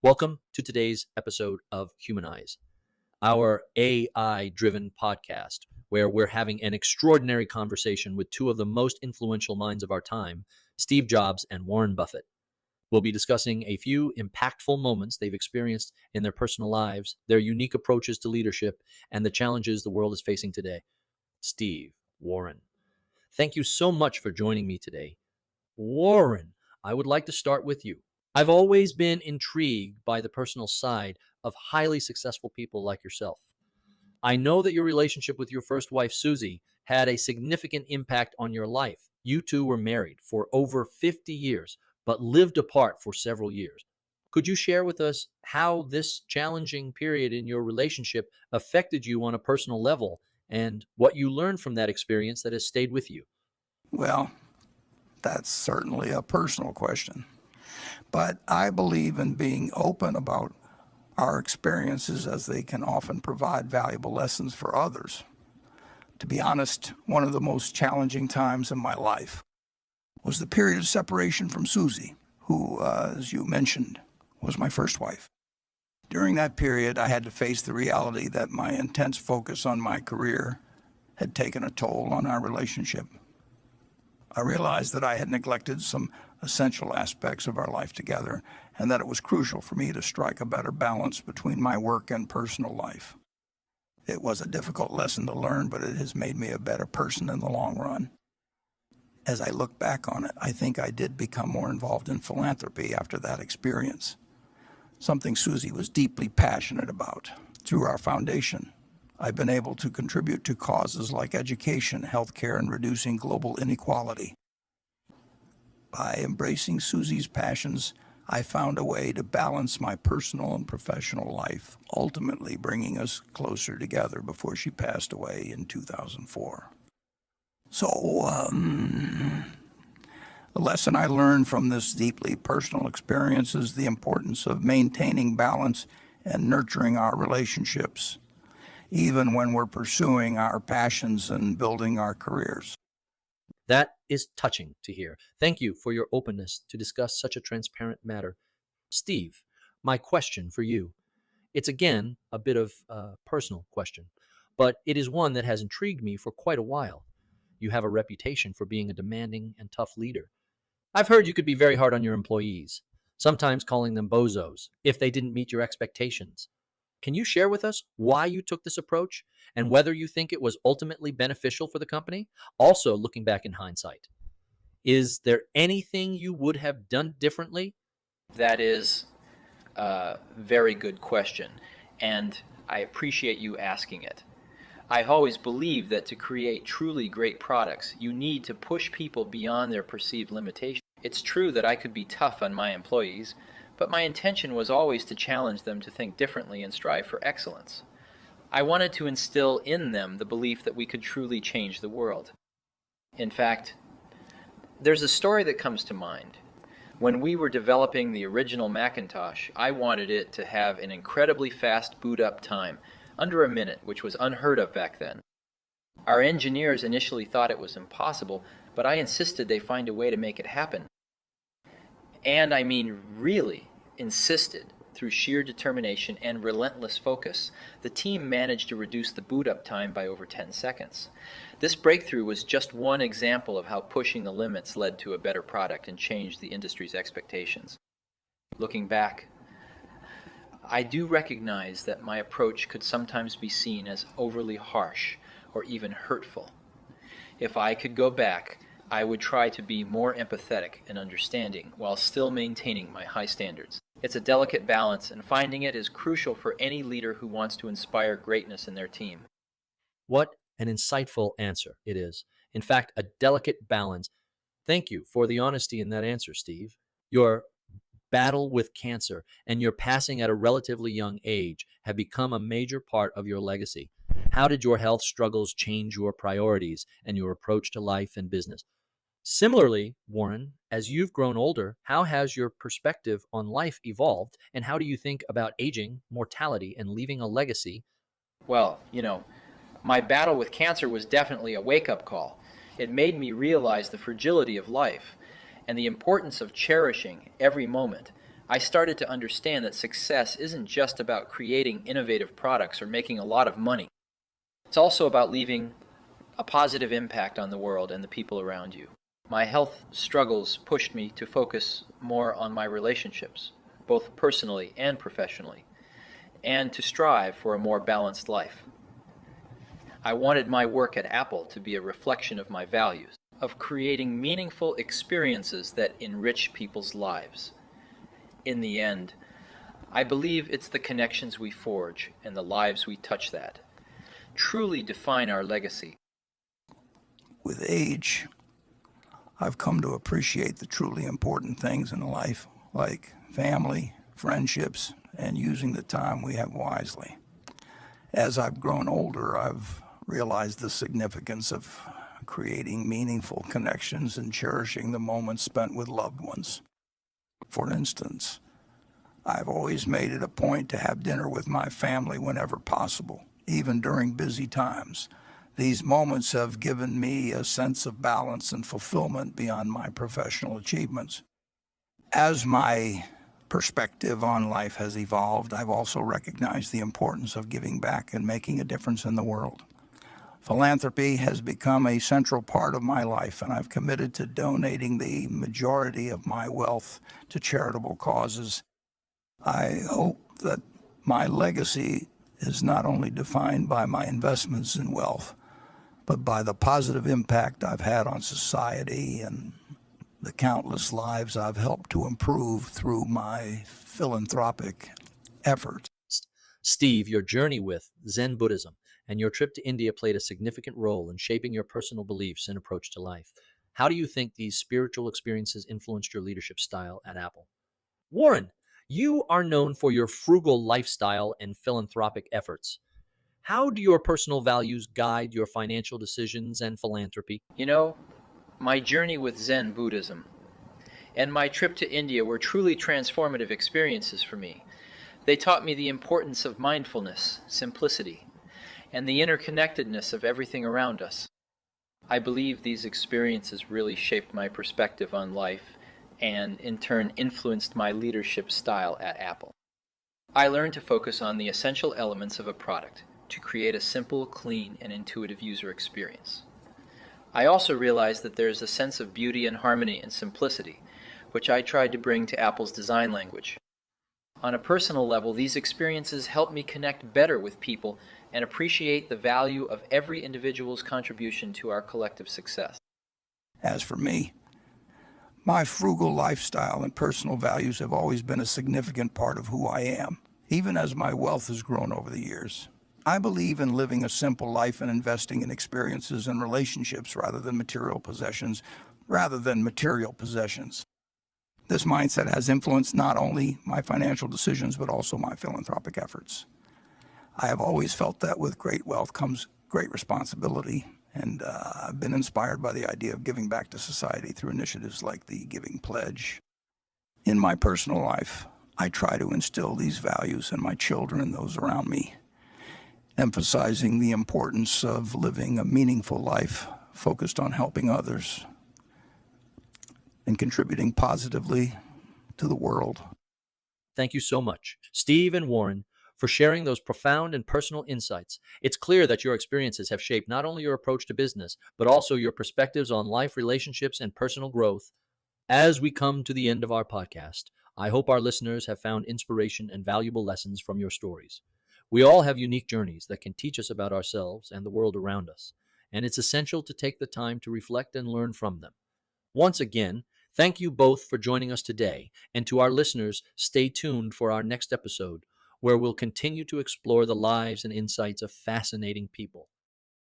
Welcome to today's episode of Humanize, our AI driven podcast, where we're having an extraordinary conversation with two of the most influential minds of our time, Steve Jobs and Warren Buffett. We'll be discussing a few impactful moments they've experienced in their personal lives, their unique approaches to leadership, and the challenges the world is facing today. Steve, Warren, thank you so much for joining me today. Warren, I would like to start with you. I've always been intrigued by the personal side of highly successful people like yourself. I know that your relationship with your first wife, Susie, had a significant impact on your life. You two were married for over 50 years, but lived apart for several years. Could you share with us how this challenging period in your relationship affected you on a personal level and what you learned from that experience that has stayed with you? Well, that's certainly a personal question. But I believe in being open about our experiences as they can often provide valuable lessons for others. To be honest, one of the most challenging times in my life was the period of separation from Susie, who, as you mentioned, was my first wife. During that period, I had to face the reality that my intense focus on my career had taken a toll on our relationship. I realized that I had neglected some essential aspects of our life together, and that it was crucial for me to strike a better balance between my work and personal life. It was a difficult lesson to learn, but it has made me a better person in the long run. As I look back on it, I think I did become more involved in philanthropy after that experience, something Susie was deeply passionate about. Through our foundation, I've been able to contribute to causes like education, healthcare, and reducing global inequality. By embracing Susie's passions, I found a way to balance my personal and professional life, ultimately bringing us closer together before she passed away in 2004. So, the lesson I learned from this deeply personal experience is the importance of maintaining balance and nurturing our relationships, even when we're pursuing our passions and building our careers. That is touching to hear. Thank you for your openness to discuss such a transparent matter. Steve, my question for you. It's again a bit of a personal question, but it is one that has intrigued me for quite a while. You have a reputation for being a demanding and tough leader. I've heard you could be very hard on your employees, sometimes calling them bozos if they didn't meet your expectations. Can you share with us why you took this approach and whether you think it was ultimately beneficial for the company? Also, looking back in hindsight, is there anything you would have done differently? That is a very good question, and I appreciate you asking it. I've always believed that to create truly great products, you need to push people beyond their perceived limitations. It's true that I could be tough on my employees, but my intention was always to challenge them to think differently and strive for excellence. I wanted to instill in them the belief that we could truly change the world. In fact, there's a story that comes to mind. When we were developing the original Macintosh, I wanted it to have an incredibly fast boot up time, under a minute, which was unheard of back then. Our engineers initially thought it was impossible, but I insisted they find a way to make it happen. And I mean really insisted. Through sheer determination and relentless focus, the team managed to reduce the boot up time by over 10 seconds. This breakthrough was just one example of how pushing the limits led to a better product and changed the industry's expectations. Looking back, I do recognize that my approach could sometimes be seen as overly harsh or even hurtful. If I could go back, I would try to be more empathetic and understanding while still maintaining my high standards. It's a delicate balance, and finding it is crucial for any leader who wants to inspire greatness in their team. What an insightful answer it is. In fact, a delicate balance. Thank you for the honesty in that answer, Steve. Your battle with cancer and your passing at a relatively young age have become a major part of your legacy. How did your health struggles change your priorities and your approach to life and business? Similarly, Warren, as you've grown older, how has your perspective on life evolved, and how do you think about aging, mortality, and leaving a legacy? Well, my battle with cancer was definitely a wake-up call. It made me realize the fragility of life and the importance of cherishing every moment, I started to understand that success isn't just about creating innovative products or making a lot of money. It's also about leaving a positive impact on the world and the people around you. My health struggles pushed me to focus more on my relationships, both personally and professionally, and to strive for a more balanced life. I wanted my work at Apple to be a reflection of my values, of creating meaningful experiences that enrich people's lives. In the end, I believe it's the connections we forge and the lives we touch that truly define our legacy. With age, I've come to appreciate the truly important things in life, like family, friendships, and using the time we have wisely. As I've grown older, I've realized the significance of creating meaningful connections and cherishing the moments spent with loved ones. For instance, I've always made it a point to have dinner with my family whenever possible, even during busy times. These moments have given me a sense of balance and fulfillment beyond my professional achievements. As my perspective on life has evolved, I've also recognized the importance of giving back and making a difference in the world. Philanthropy has become a central part of my life, and I've committed to donating the majority of my wealth to charitable causes. I hope that my legacy is not only defined by my investments in wealth, but by the positive impact I've had on society and the countless lives I've helped to improve through my philanthropic efforts. Steve, your journey with Zen Buddhism and your trip to India played a significant role in shaping your personal beliefs and approach to life. How do you think these spiritual experiences influenced your leadership style at Apple? Warren, you are known for your frugal lifestyle and philanthropic efforts. How do your personal values guide your financial decisions and philanthropy? You know, my journey with Zen Buddhism and my trip to India were truly transformative experiences for me. They taught me the importance of mindfulness, simplicity, and the interconnectedness of everything around us. I believe these experiences really shaped my perspective on life and, in turn, influenced my leadership style at Apple. I learned to focus on the essential elements of a product to create a simple, clean, and intuitive user experience. I also realized that there is a sense of beauty and harmony and simplicity, which I tried to bring to Apple's design language. On a personal level, these experiences helped me connect better with people and appreciate the value of every individual's contribution to our collective success. As for me, my frugal lifestyle and personal values have always been a significant part of who I am, even as my wealth has grown over the years. I believe in living a simple life and investing in experiences and relationships rather than material possessions. This mindset has influenced not only my financial decisions, but also my philanthropic efforts. I have always felt that with great wealth comes great responsibility, and I've been inspired by the idea of giving back to society through initiatives like the Giving Pledge. In my personal life, I try to instill these values in my children and those around me, emphasizing the importance of living a meaningful life focused on helping others and contributing positively to the world. Thank you so much, Steve and Warren, for sharing those profound and personal insights. It's clear that your experiences have shaped not only your approach to business, but also your perspectives on life, relationships, and personal growth. As we come to the end of our podcast, I hope our listeners have found inspiration and valuable lessons from your stories. We all have unique journeys that can teach us about ourselves and the world around us, and it's essential to take the time to reflect and learn from them. Once again, thank you both for joining us today, and to our listeners, stay tuned for our next episode, where we'll continue to explore the lives and insights of fascinating people.